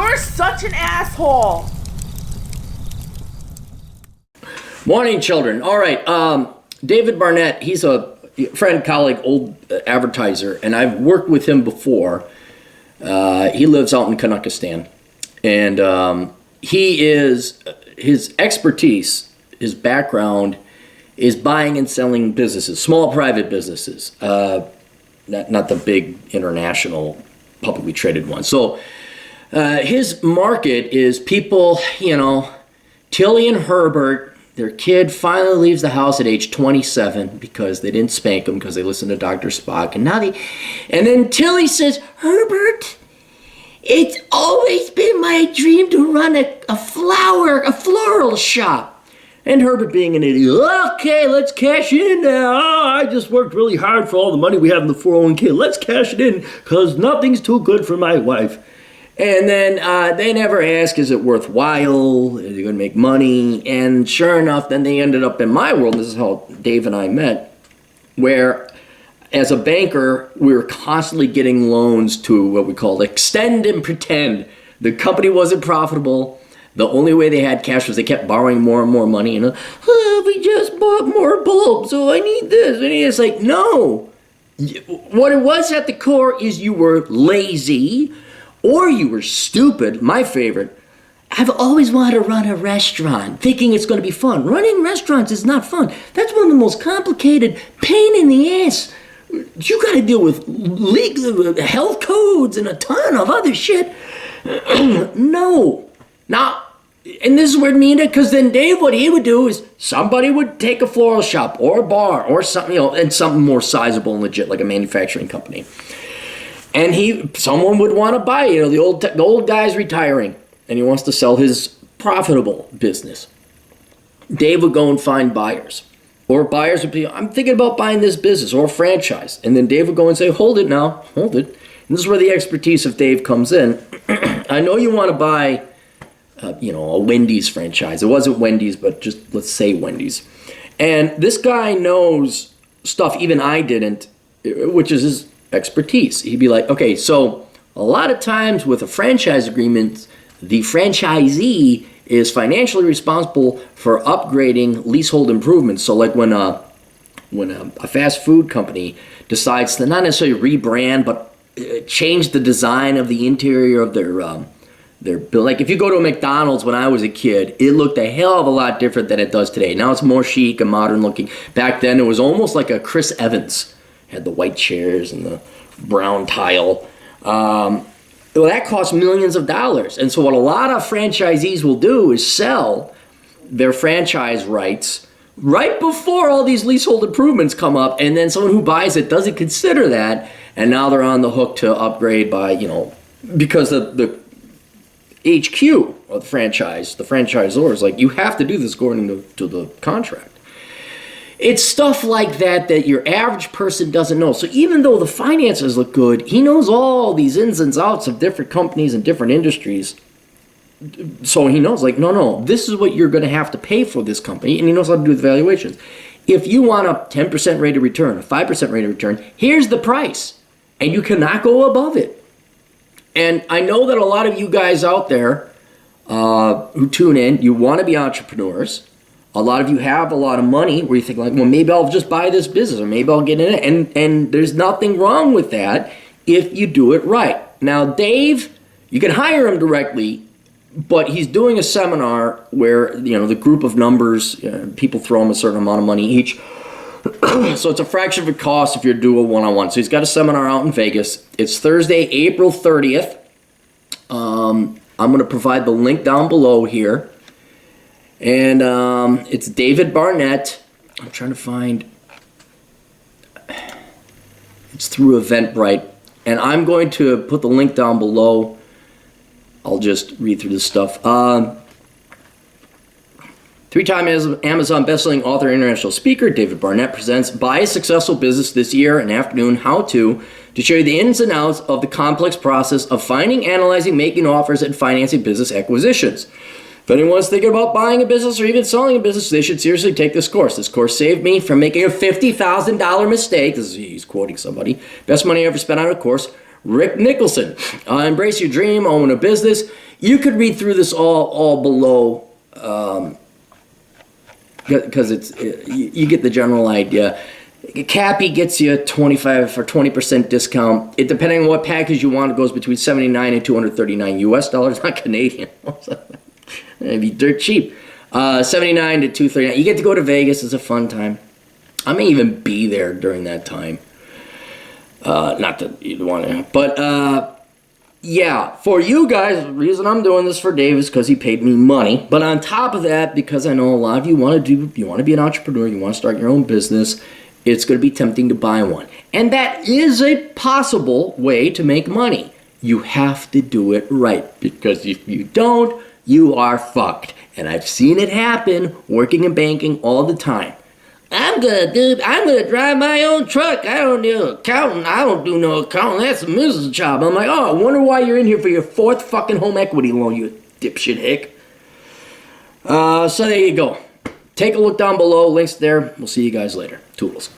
You're such an asshole. Morning, children. All right. David Barnett, he's a friend, colleague, old advertiser, and I've worked with him before. He lives out in Kazakhstan, and his expertise, his background is buying and selling businesses, small private businesses, not the big international publicly traded ones. So his market is people, Tilly and Herbert. Their kid finally leaves the house at age 27 because they didn't spank them because they listened to Dr. Spock. And then Tilly says, Herbert, it's always been my dream to run a floral shop. And Herbert, being an idiot, okay, let's cash in now. Oh, I just worked really hard for all the money we have in the 401k. Let's cash it in because nothing's too good for my wife. And then they never ask, is it worthwhile? Is it going to make money? And sure enough, then they ended up in my world. This is how Dave and I met, where as a banker, we were constantly getting loans to what we called extend and pretend. The company wasn't profitable. The only way they had cash was they kept borrowing more and more money. We just bought more bulbs, so I need this. And it's like, no. What it was at the core is you were lazy, or you were stupid. My favorite, I've always wanted to run a restaurant, thinking it's going to be fun. Running restaurants is not fun. That's one of the most complicated, pain in the ass. You got to deal with legal health codes and a ton of other shit. No. Now, and this is where me and it, because then Dave, what he would do is somebody would take a floral shop or a bar or something, and something more sizable and legit, like a manufacturing company. And someone would want to buy, the old guy's retiring, and he wants to sell his profitable business. Dave would go and find buyers, or buyers would be, I'm thinking about buying this business or a franchise, and then Dave would go and say, hold it now, hold it. And this is where the expertise of Dave comes in. I know you want to buy, a Wendy's franchise. It wasn't Wendy's, but just let's say Wendy's. And this guy knows stuff even I didn't, which is his expertise. He'd be like, okay, so a lot of times with a franchise agreement, the franchisee is financially responsible for upgrading leasehold improvements. So like when a fast food company decides to not necessarily rebrand, but change the design of the interior of their build. Like if you go to a McDonald's when I was a kid, it looked a hell of a lot different than it does today. Now it's more chic and modern looking. Back then it was almost like a Chris Evans. Had the white chairs and the brown tile. Well, that costs millions of dollars. And so what a lot of franchisees will do is sell their franchise rights right before all these leasehold improvements come up, and then someone who buys it doesn't consider that, and now they're on the hook to upgrade by, because the HQ of the franchise, the franchisor is like, you have to do this according to the contract. It's stuff like that your average person doesn't know. So even though the finances look good, he knows all these ins and outs of different companies and different industries. So he knows, like, no, this is what you're going to have to pay for this company, and he knows how to do the valuations. If you want a 10% rate of return, a 5% rate of return, here's the price, and you cannot go above it. And I know that a lot of you guys out there who tune in, you want to be entrepreneurs. A lot of you have a lot of money where you think like, well, maybe I'll just buy this business or maybe I'll get in it. And there's nothing wrong with that if you do it right. Now, Dave, you can hire him directly, but he's doing a seminar where, the group of numbers, people throw him a certain amount of money each. So it's a fraction of the cost if you're doing a one-on-one. So he's got a seminar out in Vegas. It's Thursday, April 30th. I'm going to provide the link down below here. And it's David Barnett. I'm trying to find. It's through Eventbrite. And I'm going to put the link down below. I'll just read through this stuff. Three-time Amazon bestselling author, international speaker, David Barnett presents Buy a Successful Business This Year, an afternoon how-to show you the ins and outs of the complex process of finding, analyzing, making offers, and financing business acquisitions. If anyone's thinking about buying a business or even selling a business, they should seriously take this course. This course saved me from making a $50,000 mistake. He's quoting somebody. Best money I ever spent on a course. Rick Nicholson. Embrace your dream, own a business. You could read through this all below, because you get the general idea. Cappy gets you 25 or 20% discount. It, depending on what package you want, it goes between 79 and 239 US dollars, not Canadian. It'd be dirt cheap. 79 to 239. You get to go to Vegas. It's a fun time. I may even be there during that time. Not that you'd want to, but yeah, for you guys, the reason I'm doing this for Dave is because he paid me money. But on top of that, because I know a lot of you want to be an entrepreneur, you want to start your own business, it's going to be tempting to buy one. And that is a possible way to make money. You have to do it right, because if you don't, you are fucked. And I've seen it happen working in banking all the time. I'm gonna drive my own truck. I don't do accounting. I don't do no accounting. That's a Mrs. job. I'm like, oh, I wonder why you're in here for your 4th fucking home equity loan, you dipshit hick. So there you go. Take a look down below. Links there. We'll see you guys later. Toodles.